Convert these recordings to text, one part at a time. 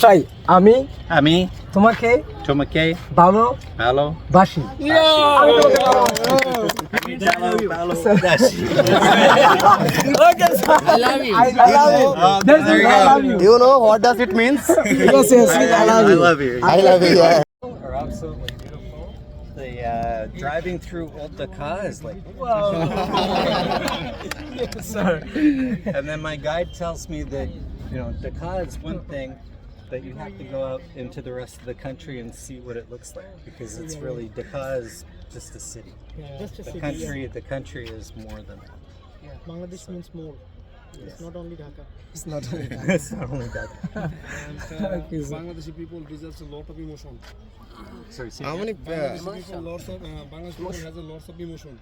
তাই আমি আমি তোমাকে তোমাকে ভালো বাসি। আমি তোমাকে ভালোবাসি। Okay, sir. I love you. I love you. That's there you I go. love you. Do you know what does it means? Yes, I love you. I love you. I love you. Yeah. Are absolutely beautiful. The driving through Old Dhaka is like whoa. Yes, sir. And then my guide tells me that Dhaka is one thing, but you have to go out into the rest of the country and see what it looks like because it's really Dhaka is just a city. Just a The city, country, the country is more than that. Bangladesh means more. It's not only Dhaka. It's not It's not only Dhaka. And Bangladeshi people deserves a lot of emotion. Sorry, say How again? many? Bangladeshi people, Bangladesh people has a lots of emotion.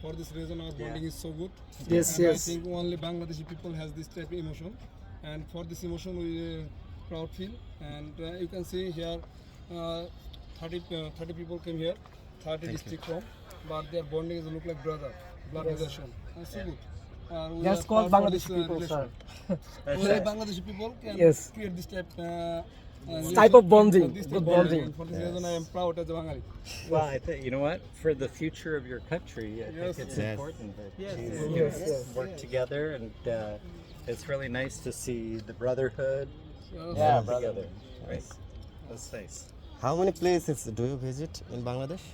For this reason, our bonding is so good. Yes, And yes. I think only Bangladeshi people has this type of emotion, and for this emotion we proud feel. And you can see here, 30 people came here, 30 district from, but their bonding is look like blood relation. And so good. We That's are called proud for Bangladeshi this, people, relation. That's Only right. Bangladeshi people can Yes. create this type Type of bonding, this type good of bonding. For this reason, I am proud as a Bengali. Well, I think you know what? For the future of your country, I think Yes. it's Yes. important that Yes, you yes, yes. work together, and it's really nice to see the brotherhood Yeah, together. Right? That's nice. How many places do you visit in Bangladesh?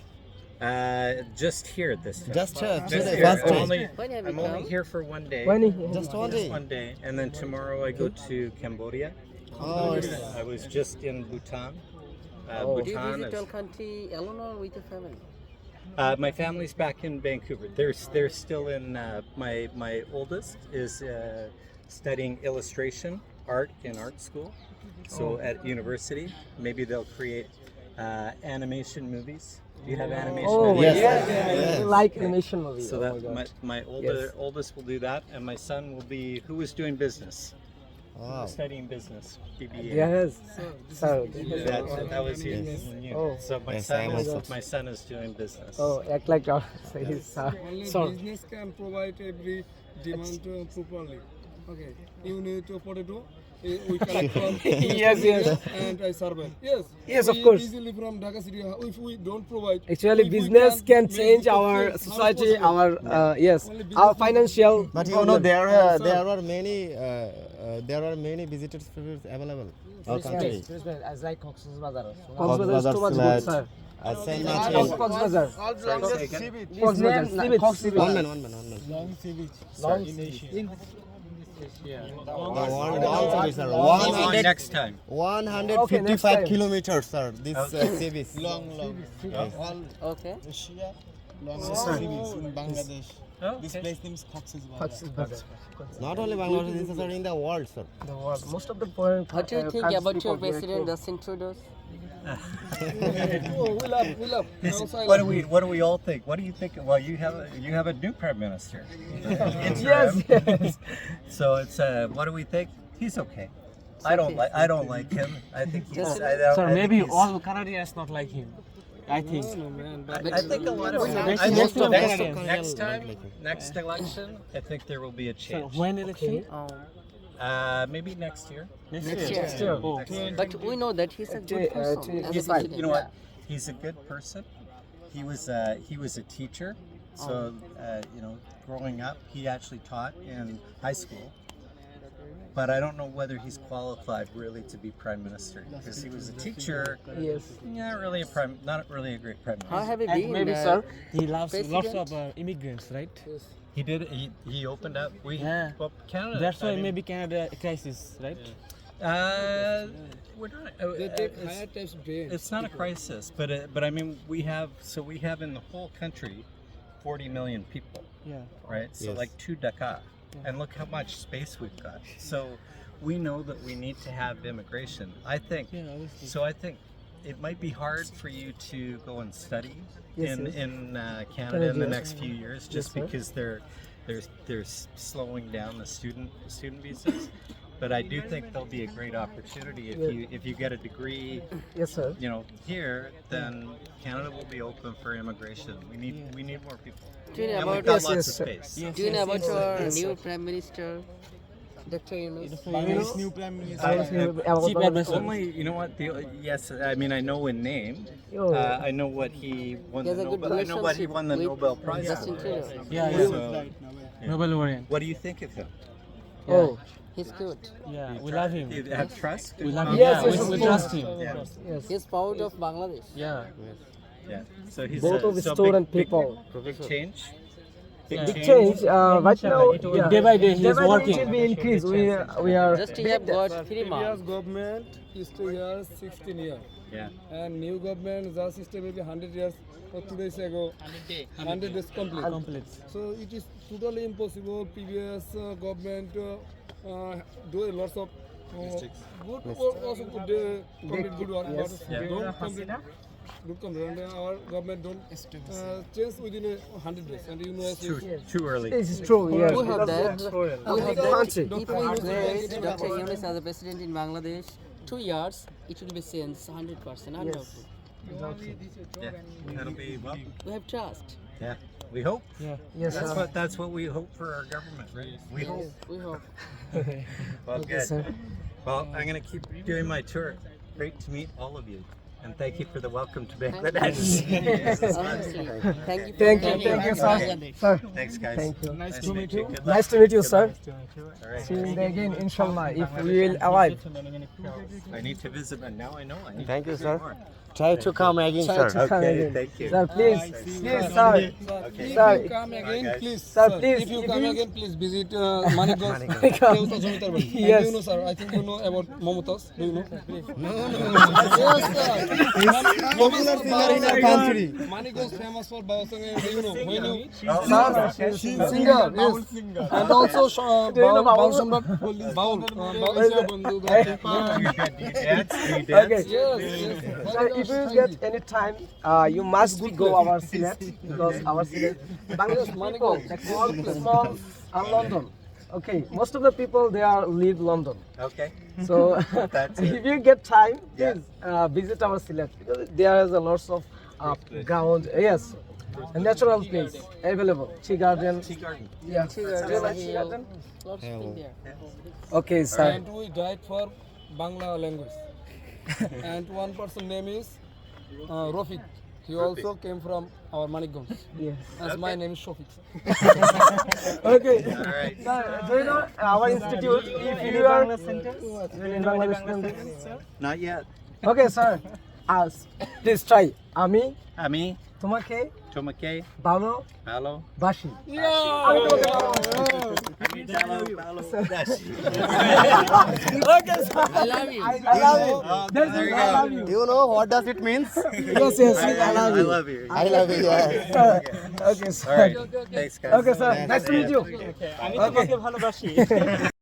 Just here this time. Just here, Just today, here. first time. I'm only here for one day. When Just one Just day. one day, and then tomorrow I go to Cambodia. Oh, it's- I was just in Bhutan. Oh. Do you Bhutan visit is, your country alone or with your family? my family's back in Vancouver. They're still in. My oldest is studying illustration art in art school. So at university, maybe they'll create animation movies. Do you have animation Oh, movies? Yes. yeah. Like animation movie. So Oh that my God. my oldest will do that, and my son will be who is doing business, Wow. studying business, BBA. Yes. So, That was you. Oh. So my Yes, son I am is also. my son is doing business. oh, act like he's Only sorry. business can provide every demand properly. Okay, you need to potato. We collect from Yes, yes. and I survive. Yes, Yes, of we course. Easily from Dhaka city. If we don't provide, Actually, if we business can make change it our success, how society, possible? our yes, Only business our can- financial. But you know problem. there are many visitors available. Our country. Konsbazaar is Konsbazaar, too much good, Silat, sir. Same Konsbazaar. Say again? Konsbazaar. Sea beach. One minute. Long Long sea, sir. Maybe next time. 155 Okay, next time. kilometers, sir. This sea beach. Okay. Oh, This okay. place names Cox's Bazar. Konsbazaar. Not only Bangladesh, this is sir, in the world, sir. The world. Most of the foreign. What do you think countries about your people, they president, go. Justin Trudeau? Oh, we love. This- Also, I what love. do we all think? What do you think? Well, you have a new prime minister. Yes, yes. So it's what do we think? He's okay. I don't like him. I think he's. Just- I don't, Sir, I think maybe he's- all Canadians not like him. I think. No, man, but I think a lot of. Next- I next think time- next time, next election, I think there will be a Sir, change. when election? Maybe next year. Next year. year. year. Oh. But we know that he's a good person. as a He's, president. you know what? He's a good person. He was a teacher. So growing up, he actually taught in high school. But I don't know whether he's qualified really to be prime minister because he was a teacher. Yes. Not really a great prime How minister. have you And been? maybe, sir. He loves lots President? of immigrants, right? He did. He opened up. Yeah. Well, Canada. That's why I mean, maybe Canada crisis, right? We're not. they take higher tax brain. It's not a crisis, but I mean we have in the whole country 40 million people, Yeah. right? So Yes. like 2 Dhaka, and look how much space we've got. So we know that we need to have immigration. I think. Yeah, obviously. So I think it might be hard for you to go and study Yes, in yes. Canada in the Canada. next few years, just sir. because they're slowing down the student visas. But I do think there'll be a great opportunity if you get a degree, Yes, sir. here, then Canada will be open for immigration. We need more people. Do you know And we've about, got Yes, lots yes, of sir. space. Yes, do you know yes, about yes, your yes, new sir. prime minister? Dr. Yunus. Chief Chief advisor. Only, you know what? Yes, I mean I know in name. I know what he won He the has a good Nobel. I know what he relationship won the with Nobel Prize Justin for. Trudeau. Yeah, So, Nobel laureate. what do you think of him? Oh, he's good. Yeah, we love him. You have trust? We love him. Yes, Yeah, yes, we of trust him. Yeah. He's proud of Bangladesh. Yeah. Yeah. So he's Both of so student big, people. Big change. Yeah. Big change. Right now, Day by day, he day is by day working. it will be increased. We are Just he have got 3 Previous months. government is 2 years, 16 years. Yeah. And new government just system maybe 100 years or 2 days ago. 100 days complete. Complete. So it is totally impossible. Previous government do a lots of good work, also good complete good work. But Yeah. don't complete good complete. And our government don't change within 100 days. And you know, Too early. This is true. Yes. We have that. We have that. Country. If we get Dr. Yunus as a president in Bangladesh, 2 years, it will be changed 100%. Undoubtedly. Yeah. That'll be well. We have trust. Yeah. We hope. Yeah. Yes. That's what we hope for our government, right? We hope. Yes, we hope. Well, good. sir. Well, I'm going to keep doing my tour. Great to meet all of you. And thank you for the welcome to Thank you. Bangladesh. Honestly, thank you. Thank you, sir. Sir, Thanks, guys. thank you. Nice to meet you. Good luck. Nice to meet you, sir. All right. See you again, inshallah, if we will alive. I need to visit, and now I know I need Thank to you, visit sir. more. Try to come again, Try sir. to come Okay, again. thank you. Sir, please, sir. if Sir. you come again, guys. please. Sir, please, If you if come you- again, please visit Manikganj. Yes. Yes. You know, sir. I think you know about Momotas. Do you know? No. Yes, sir. Popular singer in our country. Manikganj famous for Bausang. Do you know? When you Sir, singer, yes. And also Do you know Baul Baul? Samrat. Baul. Baul Where is is it? Bandhu. Do you dance? Do you dance? Okay. Yes. Sir, if you get any time, you must go our Silet because our Silet, Bangladesh people, they call small London. Okay, most of the people they are live London. Okay. So That's it. if you get time, Yeah. please visit our Silet because there is a lots of ground. Yes, a natural place available. Tea garden. Tea garden. Yeah. Do you like tea garden? Lots of things there. Okay, sir. And we died for Bangla language. And one person name is Rafiq. He also came from our Manikganj. Yes. As my name is Shafiq. Okay. All right. Sir, do you know our institute? If you are in Bangladesh, Not yet. okay, sir. Please try. Ami, Ami, তোমাকে Tomake, ভালো Malo. বাসি। Ami, Malo, Dashi. Okay, sir. I love you. I love you. That's there it. you I go. love you. Do you know what does it mean? Yes, yes. I love I you. love you. I love you. Yeah. Okay, sir. All right. Thanks, guys. Okay, sir. Nice to meet you. আমি তোমাকে ভালোবাসি